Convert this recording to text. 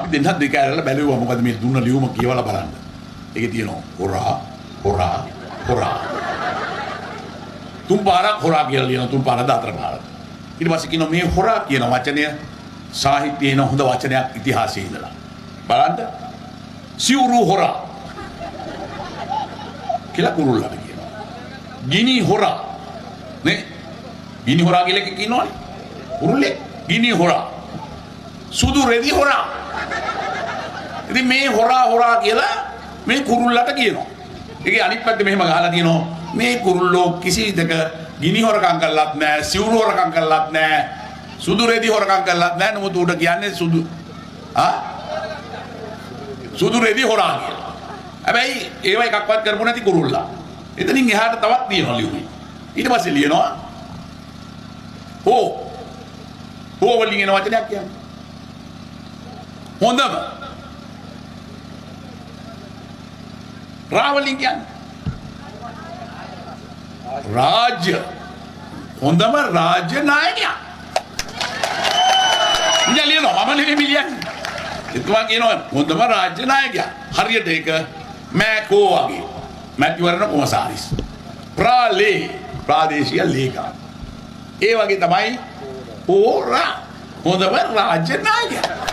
අපි දෙන්නත් දෙක ඇරලා බැලුවා මොකද මේ දුන්න ලියුම කියවලා බලන්න. ඒකේ තියෙනවා හොරා හොරා හොරා. තුන් පාරක් හොරා කියලා ලියනවා තුන් පාරද හතර පාරද. ඊට පස්සේ කියනවා මේ හොරා කියන වචනය සාහිත්‍යයේ හොඳ වචනයක් ඉතිහාසයේ ඉඳලා. බලන්න. සිවුරු හොරා කියලා කුරුල්ලට කියනවා. ගිනි හොරා නේ ගිනි හොරා කියලා එකක් ඉන්නවනේ. කුරුල්ලේ ගිනි හොරා. සුදු රෙදි හොරා. ඉතින් මේ හොරා හොරා කියලා මේ කුරුල්ලට කියනවා. ඒකේ අනිත් පැත්තේ මෙහෙම ගහලා තියෙනවා මේ කුරුල්ලෝ කිසි දෙක ගිනි හොරකම් කළත් නැහැ, සිවුරු හොරකම් කළත් නැහැ, සුදු රෙදි හොරකම් කළත් නැහැ. නමුත් උඩ කියන්නේ සුදු රෙදි හොරා කියලා. හැබැයි ඒව එකක්වත් කරපො නැති කුරුල්ලා. එතනින් එහාට තවත් තියෙනවා ලියුමේ. ඊට පස්සේ ලියනවා හෝ වලින් එන වචනයක් කියන්නේ. හොඳම රාවලින් කියන්නේ රාජ්‍ය හොඳම රාජ්‍ය නායකයා. ඉතින් ලියනවා මම ලියන්නේ. එතුමා කියනවා හොඳම රාජ්‍ය නායකයා. හරියට ඒක මෑකෝ වගේ. මැතිවරණ කොමසාරිස්. ප්‍රාදේශීය ලේකම්. ඒ වගේ තමයි හොඳම රාජ්‍ය නායකයා.